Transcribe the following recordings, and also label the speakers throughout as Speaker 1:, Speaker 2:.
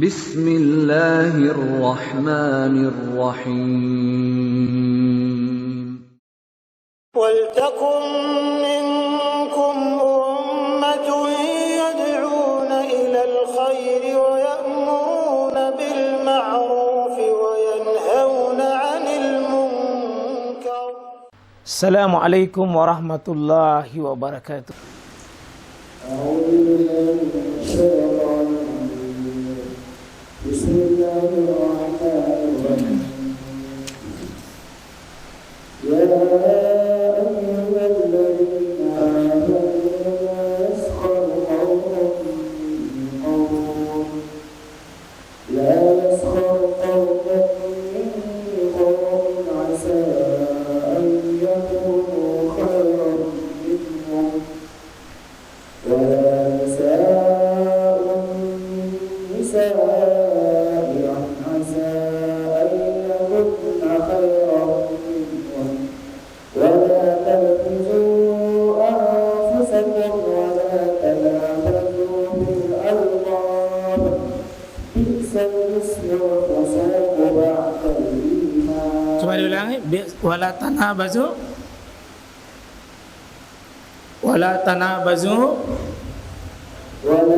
Speaker 1: Bismillahirrahmanirrahim.
Speaker 2: وَلْتَكُنْ مِنْكُمْ أُمَّةٌ يَدْعُونَ إِلَى الْخَيْرِ وَيَأْمُرُونَ بِالْمَعْرُوفِ وَيَنْهَوْنَ عَنِ الْمُنْكَرِ.
Speaker 3: Assalamualaikum warahmatullahi wabarakatuh.
Speaker 4: Bismillahirrahmanirrahim. Ya
Speaker 3: Coba diulangi, wala tanabazu bil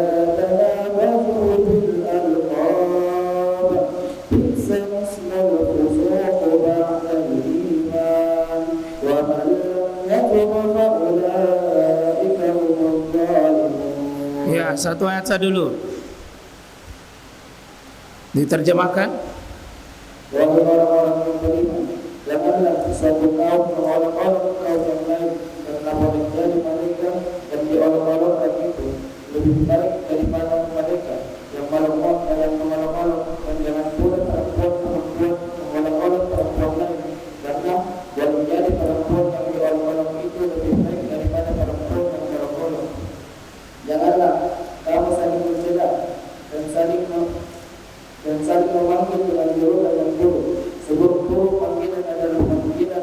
Speaker 3: alqab bi'sa ismul fusuq ba'dal iman wa man yakfur fa ulaika humuz zalimun. Ya, satu ayat saja dulu. Diterjemahkan.
Speaker 4: Wahai orang-orang yang beriman, janganlah suatu kaum mengolok-olok kaum yang lain karena boleh jadi mereka dan diolok-olokkan itu lebih baik daripada mereka yang mengolok-olok dan jangan pula perempuan mengolok-olok perempuan lain karena boleh jadi perempuan yang diolok-olok itu lebih baik daripada perempuan yang diolok-olok. Janganlah kamu saling mencela dan saling memanggil dengan julukan yang buruk. Seburuk-buruk panggilan adalah panggilan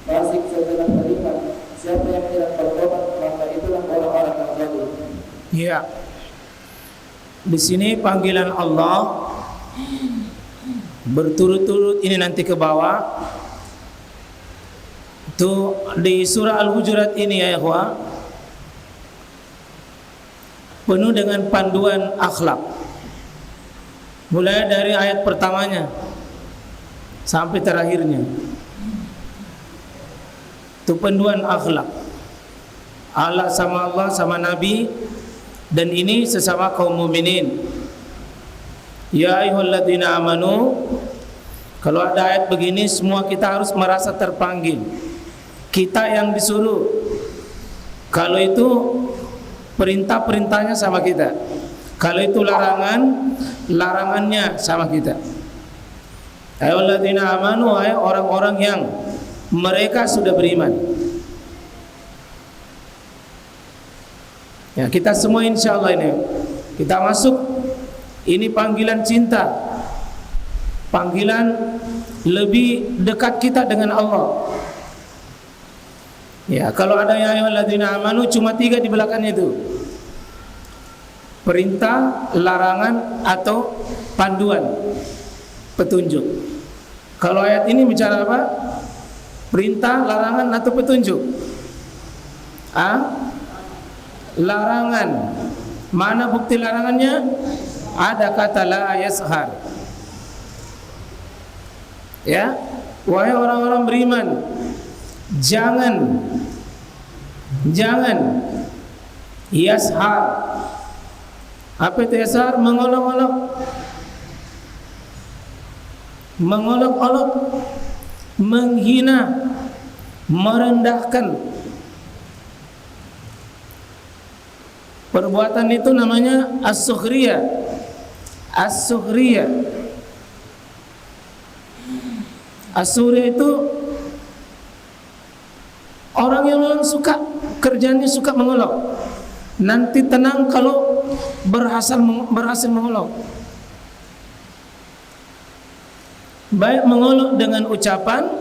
Speaker 4: fasik setelah beriman. Siapa yang tidak bertobat maka itulah orang-orang yang zalim.
Speaker 3: Ya. Di sini panggilan Allah berturut-turut ini nanti ke bawah. Itu di surah Al-Hujurat ini ya ikhwah, penuh dengan panduan akhlak. Mulai dari ayat pertamanya sampai terakhirnya. Itu panduan akhlak. Allah sama Nabi, dan ini sesama kaum mukminin. Ya ayyuhalladzina amanu. Kalau ada ayat begini semua kita harus merasa terpanggil. Kita yang disuruh. Kalau itu perintah-perintahnya sama kita. Kalau itu larangannya sama kita. Ayyuhalladzina amanu, hai orang-orang yang mereka sudah beriman. Ya, kita semua insyaallah ini kita masuk, ini panggilan cinta. Panggilan lebih dekat kita dengan Allah. Ya, kalau ada ya ayyuhalladzina amanu cuma 3 di belakangnya itu. Perintah, larangan, atau panduan, petunjuk. Kalau ayat ini bicara apa? Perintah, larangan, atau petunjuk? Larangan. Mana bukti larangannya? Ada kata la yashar. Ya, wahai orang-orang beriman, jangan yashar. Apa itu yashar? Mengolok-olok, menghina, merendahkan. Perbuatan itu namanya as-sukhriyah. As-sukhriyah itu orang yang memang suka, kerjanya suka mengolok. Nanti tenang kalau berhasil mengolok. Baik mengolok dengan ucapan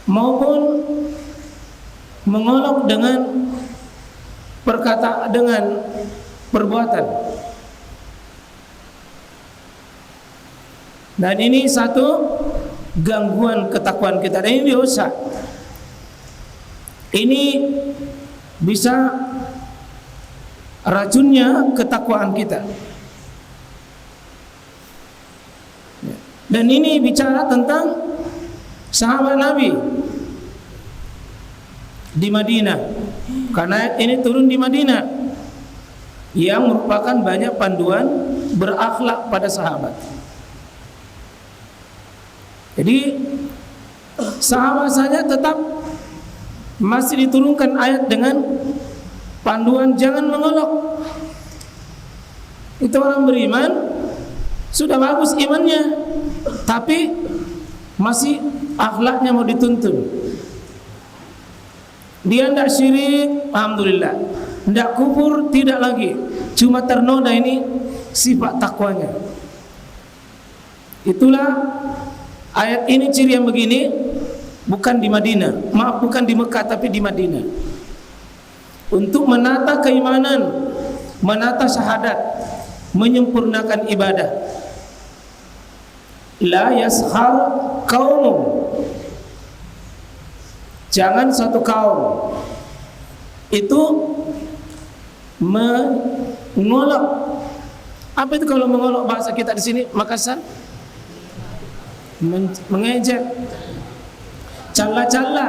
Speaker 3: maupun mengolok dengan perkataan, dengan perbuatan. Dan ini satu gangguan ketakwaan kita, dan ini dosa. Ini bisa racunnya ketakwaan kita. Dan ini bicara tentang sahabat Nabi di Madinah, karena ini turun di Madinah yang merupakan banyak panduan berakhlak pada sahabat. Jadi sahabat saja tetap masih diturunkan ayat dengan panduan jangan mengolok. Itu orang beriman sudah bagus imannya, tapi masih akhlaknya mau dituntun. Dia tidak syirik, alhamdulillah. Tidak kufur, tidak lagi. Cuma ternoda ini sifat takwanya. Itulah ayat ini ciri yang begini bukan di Madinah, maaf bukan di Mekah tapi di Madinah. Untuk menata keimanan, menata syahadat, menyempurnakan ibadah. La yaskhar qaum, jangan satu kaum itu mengolok. Apa itu kalau mengolok bahasa kita di sini Makassar? Mengejek, calla-calla.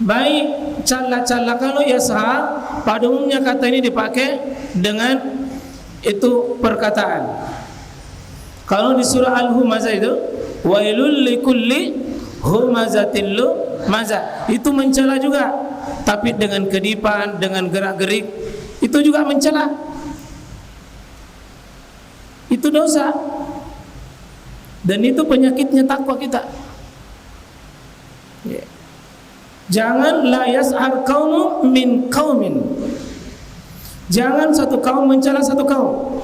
Speaker 3: Baik, calla-calla kalau yashar pada umumnya kata ini dipakai dengan itu perkataan. Kalau di surah Al-Humazah itu wailul likulli humazatil lumazah, itu mencela juga, tapi dengan kedipan, dengan gerak-gerik, itu juga mencela. Itu dosa. Dan itu penyakitnya takwa kita. Jangan la yas'ar qaumun min qaumin. Jangan satu kaum mencela satu kaum.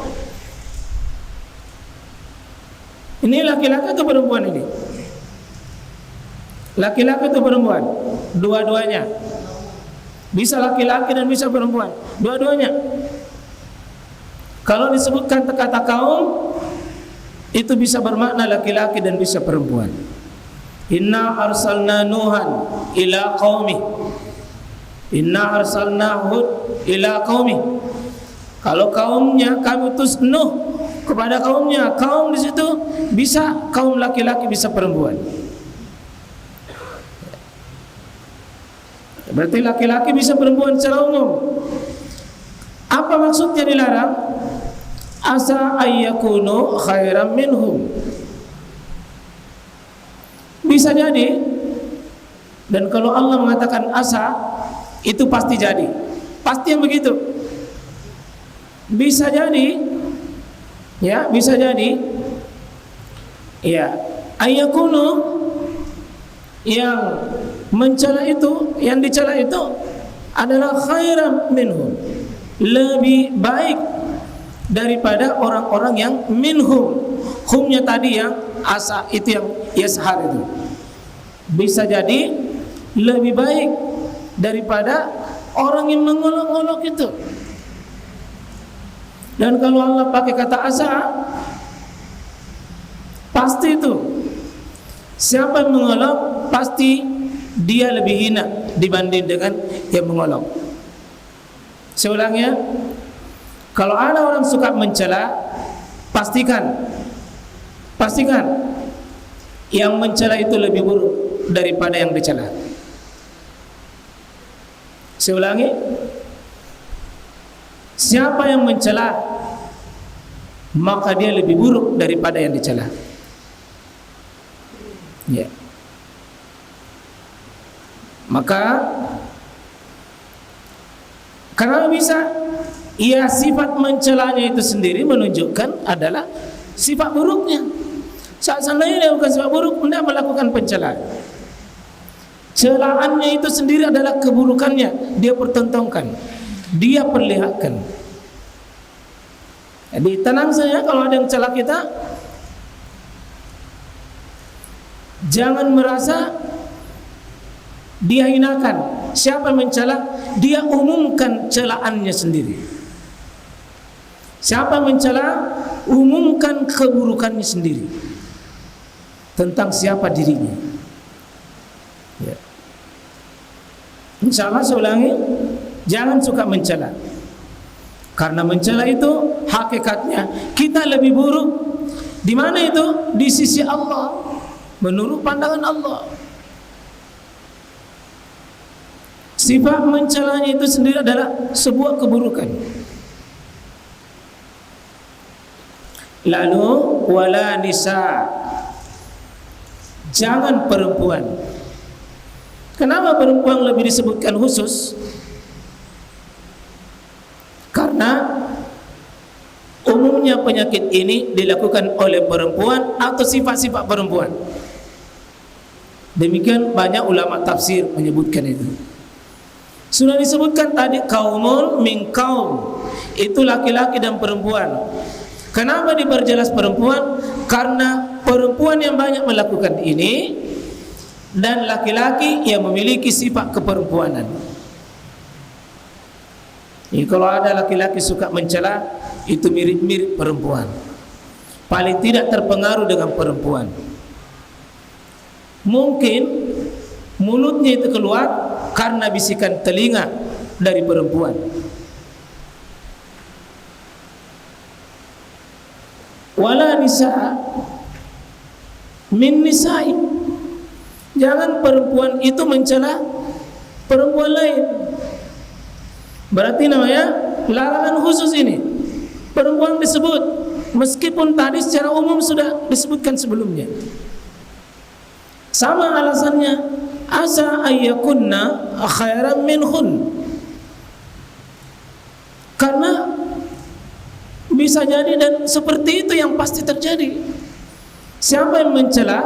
Speaker 3: Ini laki-laki atau perempuan ini? Laki-laki atau perempuan? Dua-duanya. Bisa laki-laki dan bisa perempuan. Dua-duanya. Kalau disebutkan kata kaum, itu bisa bermakna laki-laki dan bisa perempuan. Inna arsalna Nuhan ila qaumi. Inna arsalna Hud ila qaumi. Kalau kaumnya kami utus Nuh kepada kaumnya. Kaum di situ bisa kaum laki-laki bisa perempuan. Berarti laki-laki bisa perempuan secara umum. Apa maksudnya dilarang? Asa ayyakunu khairam minhum. Bisa jadi. Dan kalau Allah mengatakan asa, itu pasti jadi. Pasti yang begitu. Bisa jadi, ya, bisa jadi, ya, ayyakunu yang mencela itu, yang dicela itu adalah khairan minhum, lebih baik daripada orang-orang yang minhum. Humnya tadi yang asa, itu yang yashar itu. Bisa jadi lebih baik daripada orang yang mengolok-olok itu. Dan kalau Allah pakai kata asa, pasti itu siapa yang mengolok pasti dia lebih hina dibanding dengan yang mengolok. Saya ulang ya, kalau ada orang suka mencela, pastikan yang mencela itu lebih buruk daripada yang dicela. Saya ulangi, siapa yang mencela maka dia lebih buruk daripada yang dicela. Ya. Maka karena bisa, ya, sifat mencelanya itu sendiri menunjukkan adalah sifat buruknya. Saat seandainya dia bukan sifat buruk, tidak melakukan pencelaan. Celaannya itu sendiri adalah keburukannya. Dia pertontonkan, dia perlihatkan. Jadi tenang saja kalau ada yang celah kita, jangan merasa dia hinakan. Siapa yang mencela, dia umumkan celaannya sendiri. Siapa yang mencela, umumkan keburukannya sendiri tentang siapa dirinya. Ya. Insya Allah saya ulangi, jangan suka mencela. Karena mencela itu hakikatnya kita lebih buruk. Di mana itu? Di sisi Allah, menurut pandangan Allah. Sifat mencelanya itu sendiri adalah sebuah keburukan. Lalu wala nisa, jangan perempuan. Kenapa perempuan lebih disebutkan khusus? Karena umumnya penyakit ini dilakukan oleh perempuan atau sifat-sifat perempuan. Demikian banyak ulama tafsir menyebutkan itu. Sudah disebutkan tadi kaumul min kaum, itu laki-laki dan perempuan. Kenapa diperjelas perempuan? Karena perempuan yang banyak melakukan ini dan laki-laki yang memiliki sifat keperempuanan. Jadi kalau ada laki-laki suka mencela, itu mirip-mirip perempuan. Paling tidak terpengaruh dengan perempuan. Mungkin mulutnya itu keluar karena bisikan telinga dari perempuan. Wala nisa min nisa'i, jangan perempuan itu mencela perempuan lain. Berarti namanya larangan khusus ini. Perempuan disebut, meskipun tadi secara umum sudah disebutkan sebelumnya. Sama alasannya, asa ayyakunna khairan minhun. Karena bisa jadi dan seperti itu yang pasti terjadi. Siapa yang mencela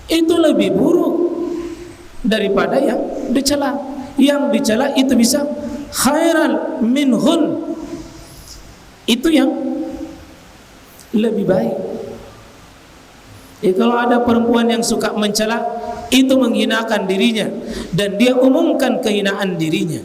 Speaker 3: itu lebih buruk daripada yang dicela. Yang dicela itu bisa khairan minhun, itu yang lebih baik. Kalau ada perempuan yang suka mencela, itu menghinakan dirinya dan dia umumkan kehinaan dirinya.